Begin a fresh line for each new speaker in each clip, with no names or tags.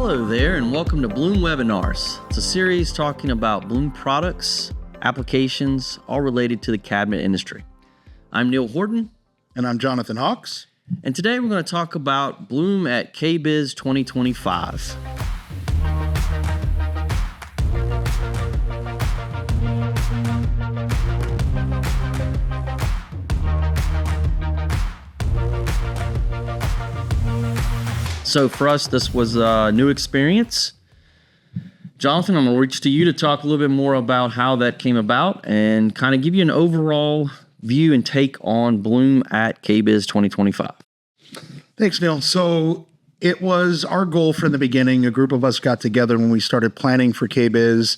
Hello there, and welcome to Blum Webinars. It's a series talking about Blum products, applications, all related to the cabinet industry. I'm Neil Horton.
And I'm Jonathan Hawks.
And today we're going to talk about Blum at KBIS 2025. So for us, this was a new experience. Jonathan, I'm going to reach to you to talk a little bit more about how that came about and kind of give you an overall view and take on Blum at KBIS 2025.
Thanks, Neil. So it was our goal from the beginning. A group of us got together when we started planning for KBIS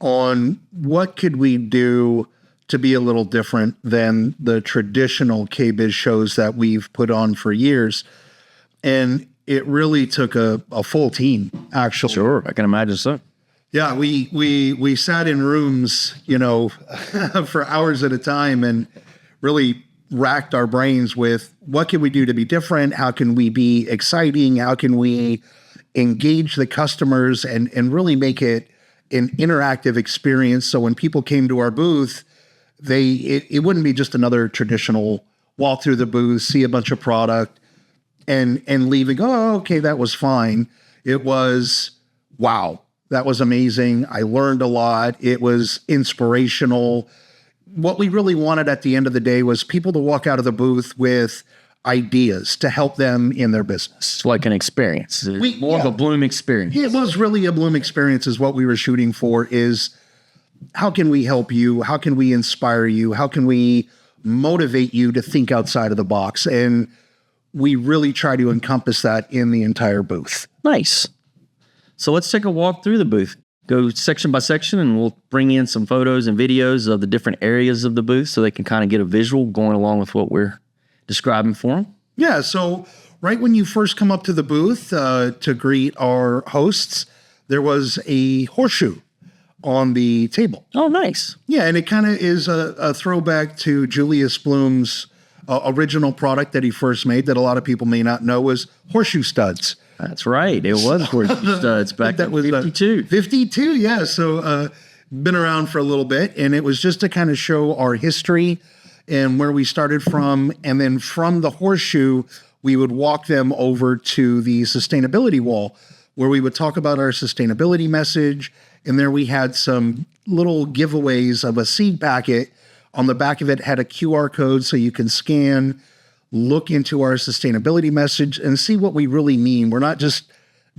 on what could we do to be a little different than the traditional KBIS shows that we've put on for years. And it really took a full team, actually.
Sure, I can imagine so.
Yeah, we sat in rooms, for hours at a time and really racked our brains with what can we do to be different? How can we be exciting? How can we engage the customers and really make it an interactive experience? So when people came to our booth, it wouldn't be just another traditional walk through the booth, see a bunch of product, and leaving, oh, okay, that was fine. It was, wow, that was amazing. I learned a lot. It was inspirational. What we really wanted at the end of the day was people to walk out of the booth with ideas to help them in their business.
It's like an experience. More of a Blum experience.
It was really a Blum experience is what we were shooting for, is how can we help you? How can we inspire you? How can we motivate you to think outside of the box? And we really try to encompass that in the entire booth.
Nice. So let's take a walk through the booth. Go section by section, and we'll bring in some photos and videos of the different areas of the booth so they can kind of get a visual going along with what we're describing for them.
Yeah, so right when you first come up to the booth to greet our hosts, there was a horseshoe on the table.
Oh, nice.
Yeah, and it kind of is a throwback to Julius Blum's original product that he first made that a lot of people may not know was horseshoe studs.
That's right. It was horseshoe studs back in 52.
52, yeah. So been around for a little bit, and it was just to kind of show our history and where we started from. And then from the horseshoe, we would walk them over to the sustainability wall where we would talk about our sustainability message. And there we had some little giveaways of a seed packet. On the back of it had a QR code so you can scan, look into our sustainability message, and see what we really mean. We're not just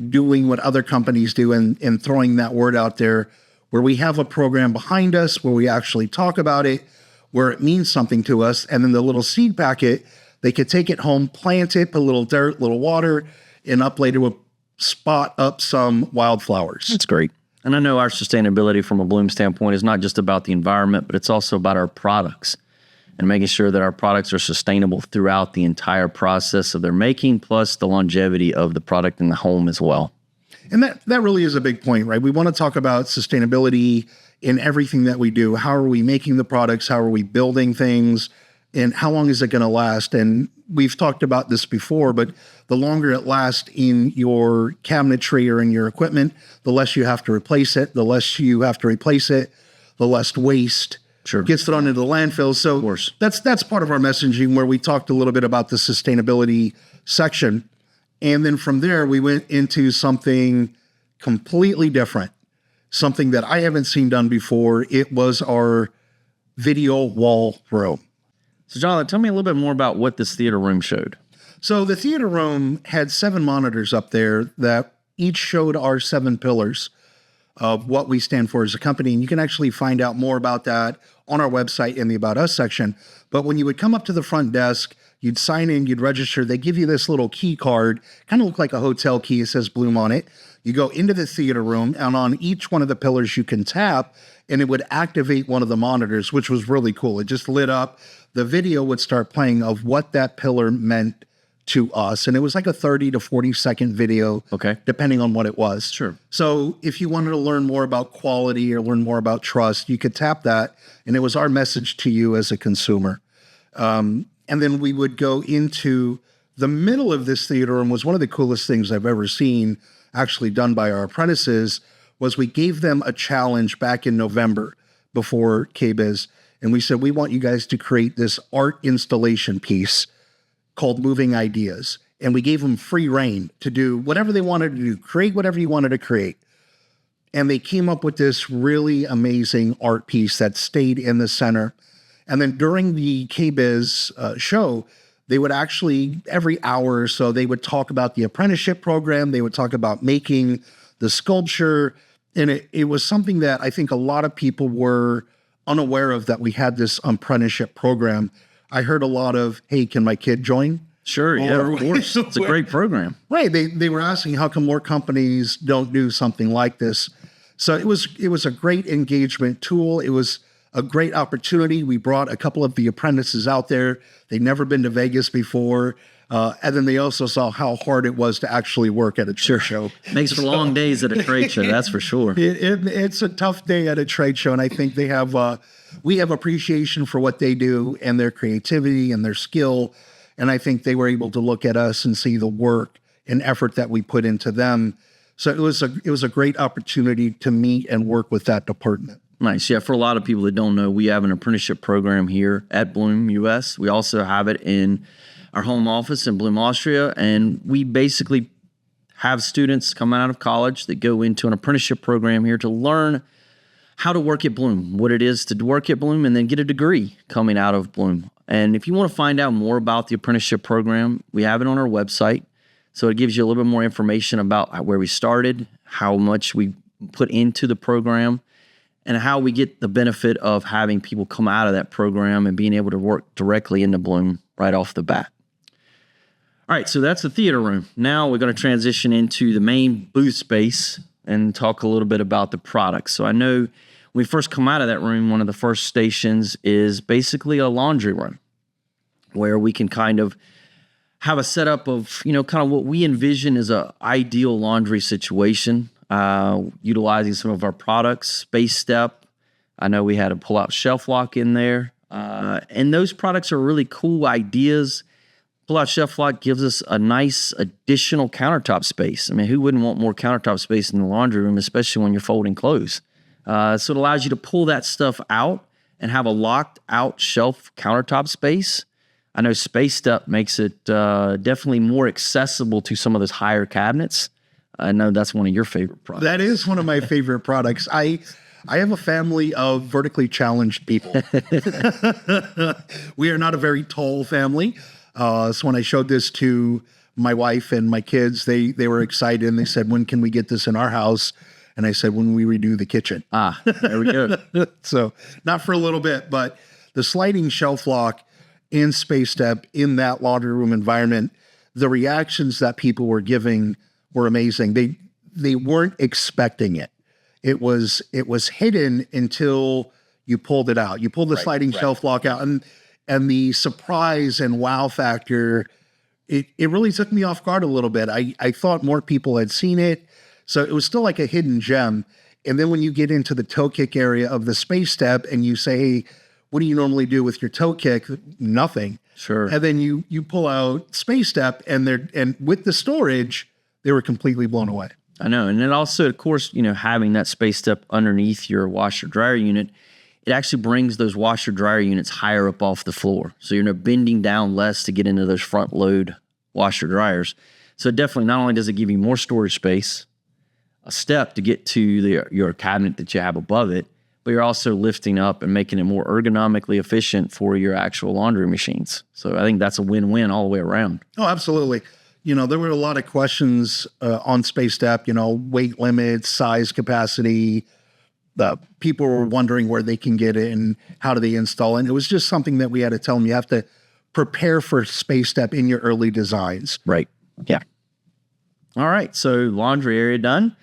doing what other companies do and throwing that word out there, where we have a program behind us, where we actually talk about it, where it means something to us. And then the little seed packet, they could take it home, plant it, put a little dirt, little water, and up later we'll spot up some wildflowers.
That's great. And I know our sustainability from a Blum standpoint is not just about the environment, but it's also about our products and making sure that our products are sustainable throughout the entire process of their making, plus the longevity of the product in the home as well.
And that really is a big point, right? We want to talk about sustainability in everything that we do. How are we making the products? How are we building things? And how long is it going to last? And we've talked about this before, but the longer it lasts in your cabinetry or in your equipment, the less you have to replace it. The less you have to replace it, the less waste gets thrown into the landfill. So that's part of our messaging, where we talked a little bit about the sustainability section. And then from there, we went into something completely different, something that I haven't seen done before. It was our video wall room.
So, John, tell me a little bit more about what this theater room showed.
So the theater room had 7 monitors up there that each showed our 7 pillars of what we stand for as a company. And you can actually find out more about that on our website in the About Us section. But when you would come up to the front desk, you'd sign in, you'd register. They give you this little key card, kind of look like a hotel key. It says Blum on it. You go into the theater room, and on each one of the pillars you can tap, and it would activate one of the monitors, which was really cool. It just lit up. The video would start playing of what that pillar meant to us. And it was like a 30 to 40 second video, depending on what it was.
Sure.
So if you wanted to learn more about quality or learn more about trust, you could tap that. And it was our message to you as a consumer. And then we would go into The middle of this theater room was one of the coolest things I've ever seen actually done by our apprentices. Was we gave them a challenge back in November before KBIS, and we said, we want you guys to create this art installation piece called Moving Ideas. And we gave them free reign to do whatever they wanted to do, create whatever you wanted to create. And they came up with this really amazing art piece that stayed in the center. And then during the KBIS show, they would actually, every hour or so, they would talk about the apprenticeship program. They would talk about making the sculpture. And it was something that I think a lot of people were unaware of, that we had this apprenticeship program. I heard a lot of, hey, can my kid join?
Sure, yeah, of course. It's a great program.
Right. They were asking how come more companies don't do something like this. So it was a great engagement tool. It was a great opportunity. We brought a couple of the apprentices out there. They'd never been to Vegas before. And then they also saw how hard it was to actually work at a trade show.
Makes for long days at a trade show, that's for sure.
It's a tough day at a trade show, and I think they have we have appreciation for what they do and their creativity and their skill. And I think they were able to look at us and see the work and effort that we put into them. So it was a great opportunity to meet and work with that department.
Nice. Yeah, for a lot of people that don't know, we have an apprenticeship program here at Blum US. We also have it in our home office in Blum, Austria, and we basically have students come out of college that go into an apprenticeship program here to learn how to work at Blum, what it is to work at Blum, and then get a degree coming out of Blum. And if you want to find out more about the apprenticeship program, we have it on our website. So it gives you a little bit more information about where we started, how much we put into the program, and how we get the benefit of having people come out of that program and being able to work directly into Blum right off the bat. All right, so that's the theater room. Now we're going to transition into the main booth space and talk a little bit about the products. So I know when we first come out of that room, one of the first stations is basically a laundry room where we can kind of have a setup of, kind of what we envision as a ideal laundry situation, utilizing some of our products, Space Step. I know we had a pull-out shelf lock in there. And those products are really cool ideas. Pull-out shelf lock gives us a nice additional countertop space. I mean, who wouldn't want more countertop space in the laundry room, especially when you're folding clothes? So it allows you to pull that stuff out and have a locked-out shelf countertop space. I know Space Step makes it definitely more accessible to some of those higher cabinets. I know that's one of your favorite products.
That is one of my favorite products. I have a family of vertically challenged people. We are not a very tall family. So when I showed this to my wife and my kids, they were excited and they said, when can we get this in our house? And I said, when we redo the kitchen.
There we go.
So not for a little bit, but the sliding shelf lock in Space Step in that laundry room environment, the reactions that people were giving were amazing. They weren't expecting it. It was hidden until you pulled it out. You pulled the sliding shelf lock out, and the surprise and wow factor, it really took me off guard a little bit. I thought more people had seen it, so it was still like a hidden gem. And then when you get into the toe kick area of the Space Step and you say, hey, what do you normally do with your toe kick? Nothing.
Sure.
And then you pull out Space Step and with the storage, they were completely blown away.
I know. And then also, of course, having that Space Step underneath your washer dryer unit, it actually brings those washer dryer units higher up off the floor. So you're bending down less to get into those front load washer dryers. So definitely not only does it give you more storage space, a step to get to your cabinet that you have above it, but you're also lifting up and making it more ergonomically efficient for your actual laundry machines. So I think that's a win-win all the way around.
Oh, absolutely. There were a lot of questions on Space Step, weight limits, size capacity. People were wondering where they can get it and how do they install it. And it was just something that we had to tell them. You have to prepare for Space Step in your early designs.
Right. Yeah. All right. So laundry area done.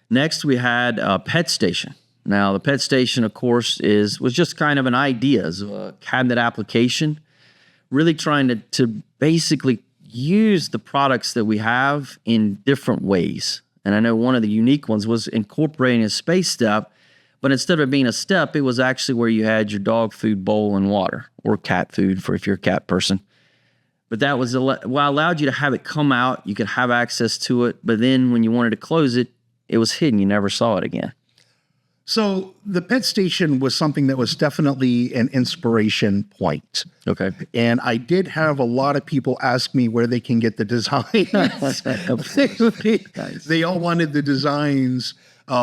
Next, we had a pet station. Now, the pet station, of course, was just kind of an idea as a cabinet application, really trying to basically use the products that we have in different ways. And I know one of the unique ones was incorporating a Space Step, but instead of it being a step, it was actually where you had your dog food bowl and water, or cat food for if you're a cat person. But that was allowed you to have it come out. You could have access to it. But then when you wanted to close it, it was hidden. You never saw it again.
So the pet station was something that was definitely an inspiration point.
Okay.
And I did have a lot of people ask me where they can get the designs. They all wanted the designs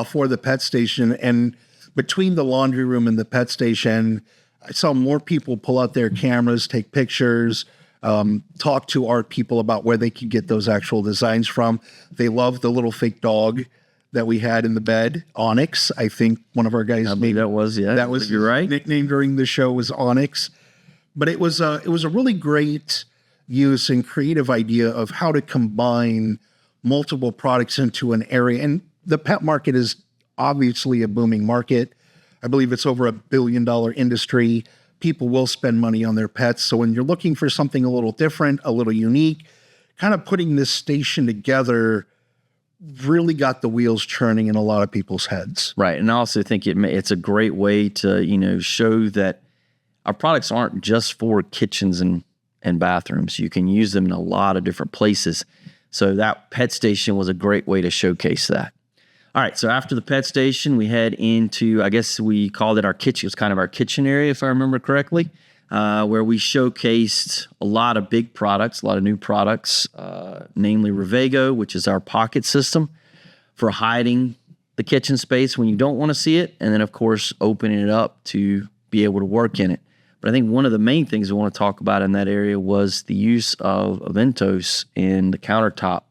for the pet station. And between the laundry room and the pet station, I saw more people pull out their cameras, take pictures, talk to art people about where they could get those actual designs from. They love the little fake dog that we had in the bed, Onyx. I think one of our guys made
that was, yeah.
That was
you're right.
Nickname during the show was Onyx. But it was a really great use and creative idea of how to combine multiple products into an area. And the pet market is obviously a booming market. I believe it's over $1 billion industry. People will spend money on their pets. So when you're looking for something a little different, a little unique, kind of putting this station together really got the wheels churning in a lot of people's heads.
Right. And I also think it's a great way to, show that our products aren't just for kitchens and bathrooms. You can use them in a lot of different places. So that pet station was a great way to showcase that. All right. So after the pet station, we head into, I guess we called it our kitchen. It was kind of our kitchen area, if I remember correctly, where we showcased a lot of big products, a lot of new products, namely Revego, which is our pocket system for hiding the kitchen space when you don't want to see it. And then, of course, opening it up to be able to work in it. But I think one of the main things we want to talk about in that area was the use of Aventos in the countertop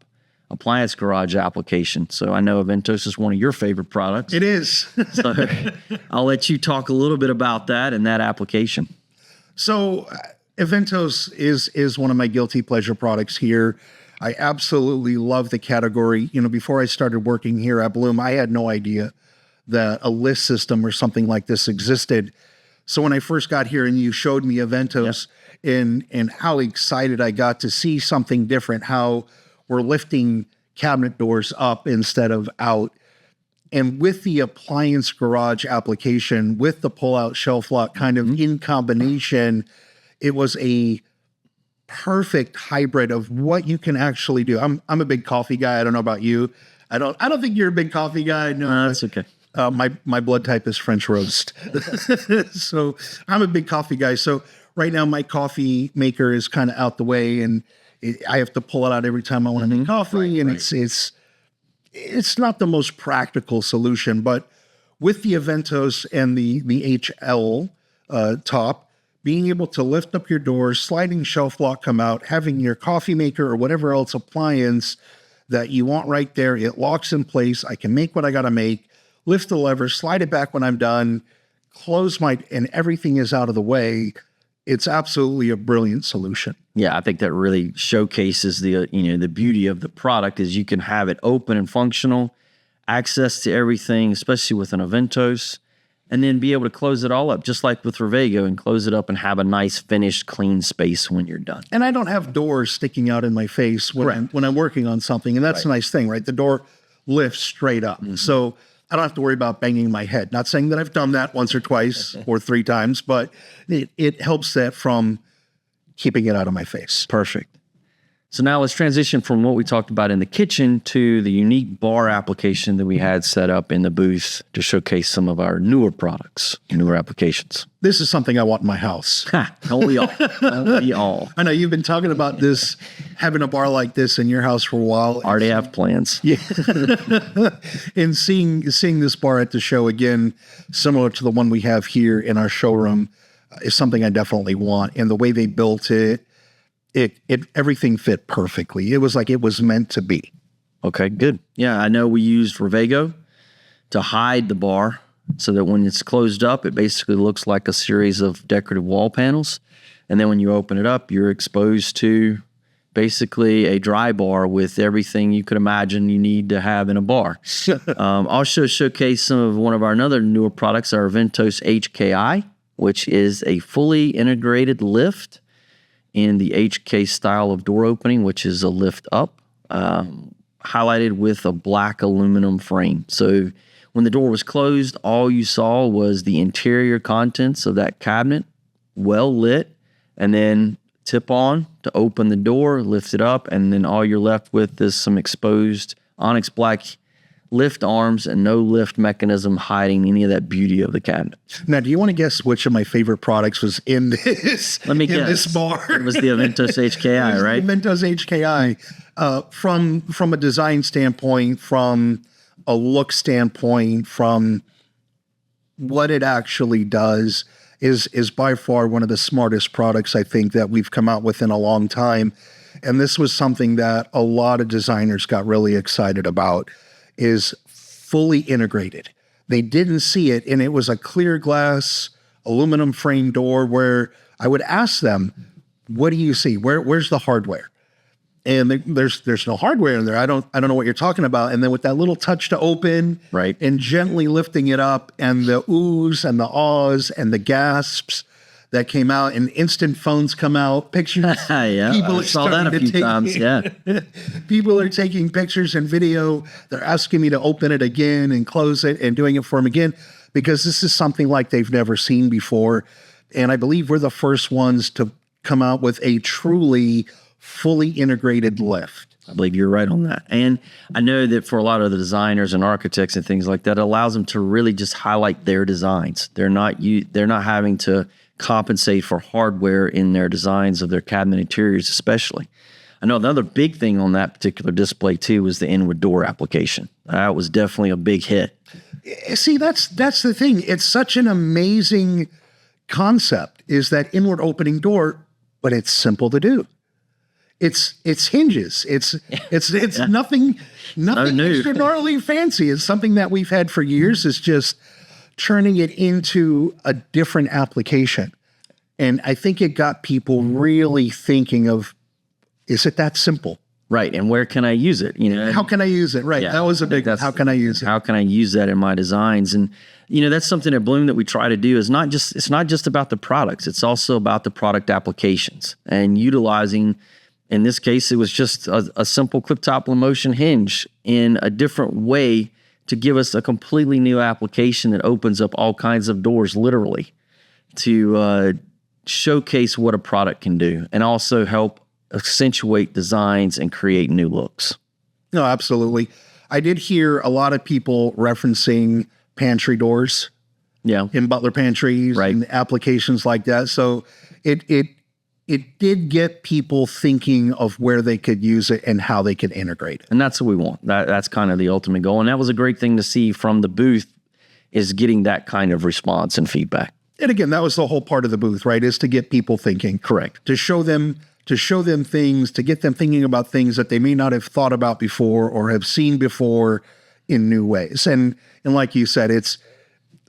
appliance garage application. So I know Aventos is one of your favorite products.
It is.
So I'll let you talk a little bit about that and that application.
So Aventos is one of my guilty pleasure products here. I absolutely love the category. Before I started working here at Blum, I had no idea that a list system or something like this existed. So when I first got here and you showed me Aventos and how excited I got to see something different, how we're lifting cabinet doors up instead of out. And with the appliance garage application, with the pull-out shelf lock kind of in combination, it was a perfect hybrid of what you can actually do. I'm a big coffee guy. I don't know about you. I don't think you're a big coffee guy. No,
that's okay.
My blood type is French roast. So I'm a big coffee guy. So right now my coffee maker is kind of out the way, and I have to pull it out every time I want to make coffee. It's not the most practical solution, but with the Aventos and the HL top, being able to lift up your door, sliding shelf lock come out, having your coffee maker or whatever else appliance that you want right there, it locks in place. I can make what I got to make, lift the lever, slide it back when I'm done, and everything is out of the way. It's absolutely a brilliant solution.
Yeah, I think that really showcases the beauty of the product is you can have it open and functional, access to everything, especially with an Aventos, and then be able to close it all up, just like with Revego, and close it up and have a nice, finished, clean space when you're done.
And I don't have doors sticking out in my face when I'm working on something, and that's a nice thing, right? The door lifts straight up, so I don't have to worry about banging my head. Not saying that I've done that once or twice or 3 times, but it helps that from keeping it out of my face.
Perfect. So now let's transition from what we talked about in the kitchen to the unique bar application that we had set up in the booth to showcase some of our newer products, newer applications.
This is something I want in my house.
Don't we all? Don't we all?
I know you've been talking about this, having a bar like this in your house for a while.
Already have plans.
Yeah. And seeing this bar at the show again, similar to the one we have here in our showroom, is something I definitely want. And the way they built it, everything fit perfectly. It was like it was meant to be.
Okay, good. Yeah, I know we used Revego to hide the bar so that when it's closed up, it basically looks like a series of decorative wall panels. And then when you open it up, you're exposed to basically a dry bar with everything you could imagine you need to have in a bar. Also showcase some of one of our other newer products, our Aventos HKI, which is a fully integrated lift in the HK style of door opening, which is a lift up, highlighted with a black aluminum frame. So when the door was closed, all you saw was the interior contents of that cabinet, well lit, and then tip on to open the door, lift it up, and then all you're left with is some exposed onyx black lift arms and no lift mechanism hiding any of that beauty of the cabinet.
Now, do you want to guess which of my favorite products was in this?
Let me guess.
In this bar.
It was the Aventos HKI, right?
The Aventos HKI. From a design standpoint, from a look standpoint, from what it actually does, is by far one of the smartest products I think that we've come out with in a long time. And this was something that a lot of designers got really excited about, is fully integrated. They didn't see it, and it was a clear glass aluminum frame door where I would ask them, what do you see? Where's the hardware? And there's no hardware in there. I don't know what you're talking about. And then with that little touch to open,
right,
and gently lifting it up, and the oohs and the ahs and the gasps that came out, and instant phones come out, pictures.
Yeah, I saw that a few times. Yeah,
people are taking pictures and video. They're asking me to open it again and close it and doing it for them again, because this is something like they've never seen before. And I believe we're the first ones to come out with a truly fully integrated lift.
I believe you're right on that. And I know that for a lot of the designers and architects and things like that, it allows them to really just highlight their designs. They're not having to compensate for hardware in their designs of their cabinet interiors, especially. I know another big thing on that particular display too was the inward door application. That was definitely a big hit.
See, that's the thing. It's such an amazing concept, is that inward opening door, but it's simple to do. It's hinges. It's yeah. nothing extraordinarily fancy. It's something that we've had for years. It's just turning it into a different application. And I think it got people really thinking of, is it that simple?
Right. And where can I use it?
How can I use it? Right. Yeah, that was a big, how can I use it?
How can I use that in my designs? And, that's something at Blum that we try to do, is it's not just about the products. It's also about the product applications and utilizing, in this case, it was just a simple clip top Lamotion hinge in a different way to give us a completely new application that opens up all kinds of doors, literally, to showcase what a product can do and also help accentuate designs and create new looks.
No, absolutely. I did hear a lot of people referencing pantry doors, in butler pantries,
right,
and applications like that. So it did get people thinking of where they could use it and how they could integrate it.
And that's what we want. That's kind of the ultimate goal. And that was a great thing to see from the booth, is getting that kind of response and feedback.
And again, that was the whole part of the booth, right? Is to get people thinking.
Correct.
To show them things, to get them thinking about things that they may not have thought about before or have seen before in new ways. And like you said,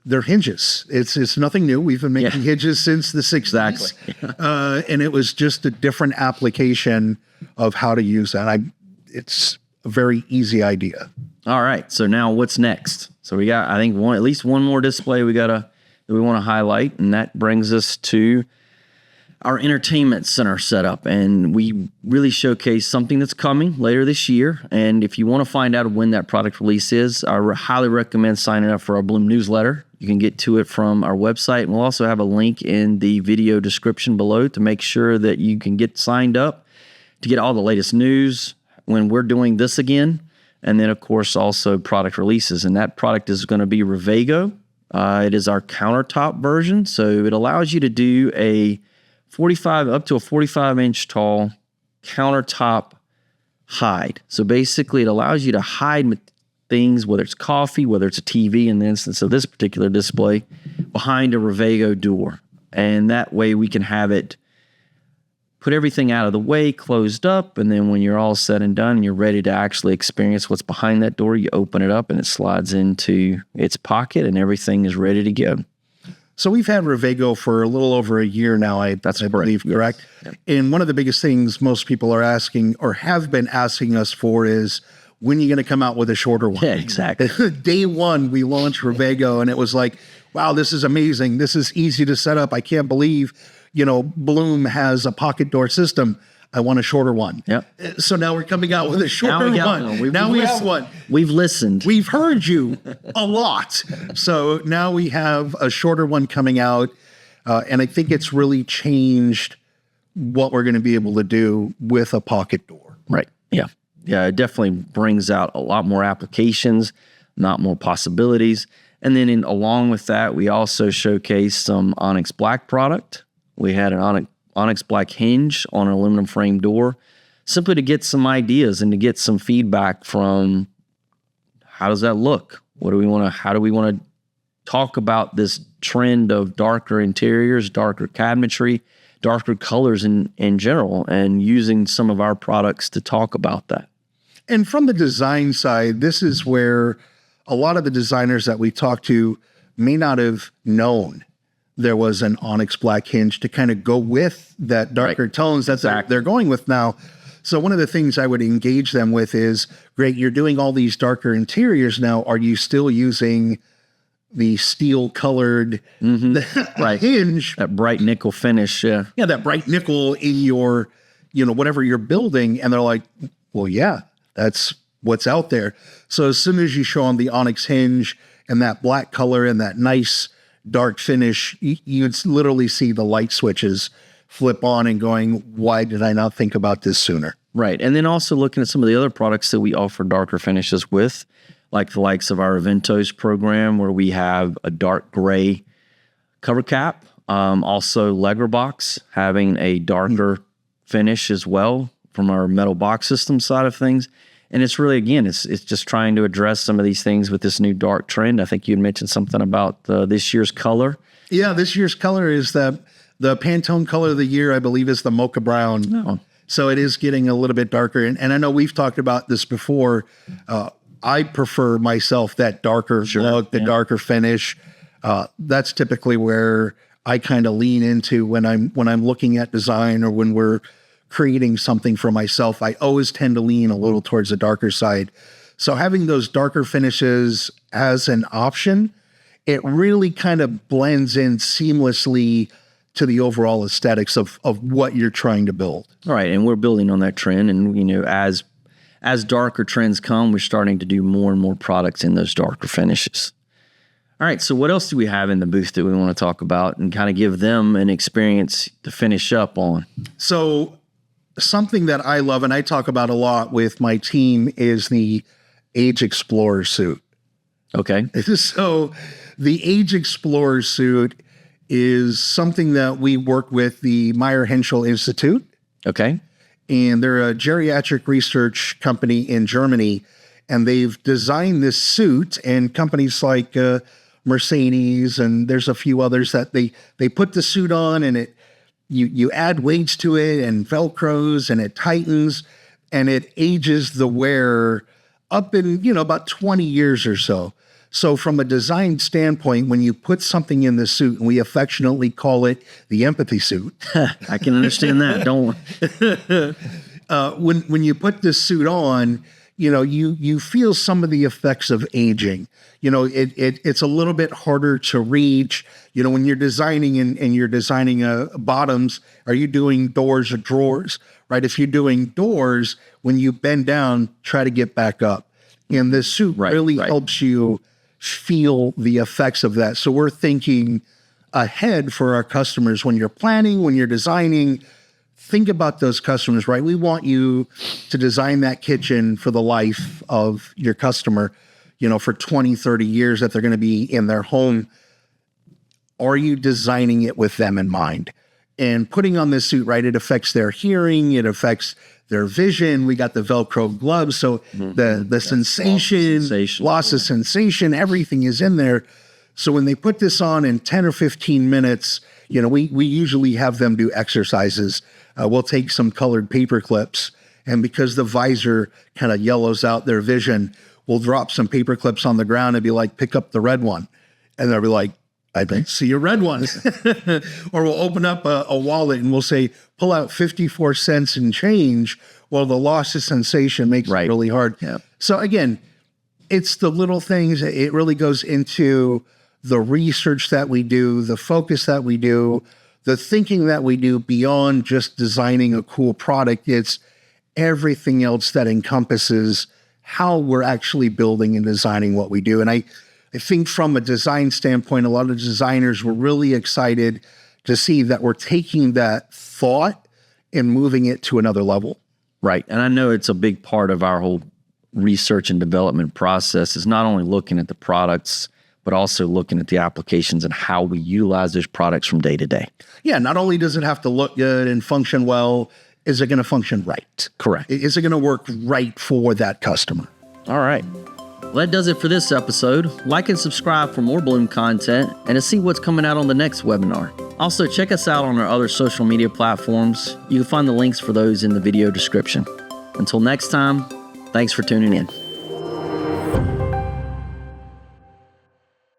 they're hinges. It's nothing new. We've been making hinges since the 60s.
Exactly.
And it was just a different application of how to use that. It's a very easy idea.
All right. So now what's next? So we got, I think, at least one more display that we want to highlight, and that brings us to our entertainment center setup. And we really showcase something that's coming later this year. And if you want to find out when that product release is, I highly recommend signing up for our Blum Newsletter. You can get to it from our website. And we'll also have a link in the video description below to make sure that you can get signed up to get all the latest news when we're doing this again. And then, of course, also product releases. And that product is going to be Revago. It is our countertop version. So it allows you to do up to a 45-inch tall countertop hide. So basically, it allows you to hide things, whether it's coffee, whether it's a TV, in the instance of this particular display, behind a Revago door. And that way we can have it, put everything out of the way, closed up, and then when you're all said and done and you're ready to actually experience what's behind that door, you open it up and it slides into its pocket and everything is ready to go.
So we've had Revago for a little over a year now, I believe, correct?
Yes.
And one of the biggest things most people are asking or have been asking us for is, when are you going to come out with a shorter one?
Yeah, exactly.
Day one, we launched Revago, and it was like, wow, this is amazing. This is easy to set up. I can't believe, Blum has a pocket door system. I want a shorter one.
Yep.
So now we're coming out with a shorter one. Now we have one.
We've listened.
We've heard you a lot. So now we have a shorter one coming out. And I think it's really changed what we're going to be able to do with a pocket door.
Right. Yeah. Yeah. It definitely brings out a lot more applications, not more possibilities. And then along with that, we also showcased some Onyx Black product. We had an Onyx Black hinge on an aluminum frame door, simply to get some ideas and to get some feedback from how does that look? How do we want to talk about this trend of darker interiors, darker cabinetry, darker colors in general, and using some of our products to talk about that.
And from the design side, this is where a lot of the designers that we talked to may not have known there was an Onyx Black hinge to kind of go with that darker tones that they're going with now. So one of the things I would engage them with is, great, you're doing all these darker interiors now. Are you still using the steel colored hinge?
That bright nickel finish. Yeah,
that bright nickel in your, whatever you're building. And they're like, well, yeah, that's what's out there. So as soon as you show them the Onyx hinge and that black color and that nice dark finish, you'd literally see the light switches flip on and going, why did I not think about this sooner?
Right. And then also looking at some of the other products that we offer darker finishes with, like the likes of our Eventos program, where we have a dark gray cover cap. Also Legger Box having a darker finish as well from our metal box system side of things. And it's really, again, it's just trying to address some of these things with this new dark trend. I think you had mentioned something about this year's color.
Yeah, this year's color is the Pantone color of the year, I believe, is the mocha brown.
Oh.
So it is getting a little bit darker. And I know we've talked about this before. I prefer myself that darker look, the darker finish. That's typically where I kind of lean into when I'm looking at design or when we're creating something for myself. I always tend to lean a little towards the darker side. So having those darker finishes as an option, it really kind of blends in seamlessly to the overall aesthetics of what you're trying to build.
All right. And we're building on that trend. And, as darker trends come, we're starting to do more and more products in those darker finishes. All right. So what else do we have in the booth that we want to talk about and kind of give them an experience to finish up on?
So something that I love and I talk about a lot with my team is the Age Explorer suit.
Okay.
So the Age Explorer suit is something that we work with the Meyer Henschel Institute.
Okay.
And they're a geriatric research company in Germany. And they've designed this suit, and companies like Mercedes, and there's a few others that they put the suit on, and you add weights to it and Velcros, and it tightens, and it ages the wearer up in, about 20 years or so. So from a design standpoint, when you put something in the suit, and we affectionately call it the empathy suit.
I can understand that. Don't
when you put this suit on, you feel some of the effects of aging. It's a little bit harder to reach. When you're designing and you're designing bottoms, are you doing doors or drawers, right? If you're doing doors, when you bend down, try to get back up. And this suit really helps you feel the effects of that. So we're thinking ahead for our customers. When you're planning, when you're designing, think about those customers, right? We want you to design that kitchen for the life of your customer, for 20, 30 years that they're going to be in their home. Are you designing it with them in mind? And putting on this suit, right, it affects their hearing, it affects their vision. We got the Velcro gloves, so the sensation, loss of sensation, everything is in there. So when they put this on in 10 or 15 minutes, we usually have them do exercises. We'll take some colored paper clips, and because the visor kind of yellows out their vision, we'll drop some paper clips on the ground and be like, pick up the red one. And they'll be like, I didn't see a red one. Or we'll open up a wallet and we'll say, pull out 54 cents and change. Well, the loss of sensation makes it really hard.
Yeah.
So again, it's the little things. It really goes into the research that we do, the focus that we do, the thinking that we do beyond just designing a cool product. It's everything else that encompasses how we're actually building and designing what we do. And I think from a design standpoint, a lot of designers were really excited to see that we're taking that thought and moving it to another level.
Right. And I know it's a big part of our whole research and development process is not only looking at the products, but also looking at the applications and how we utilize those products from day to day.
Yeah, not only does it have to look good and function well, is it going to function right?
Correct.
Is it going to work right for that customer?
All right. Well, that does it for this episode. Like and subscribe for more Blum content and to see what's coming out on the next webinar. Also, check us out on our other social media platforms. You can find the links for those in the video description. Until next time, thanks for tuning in.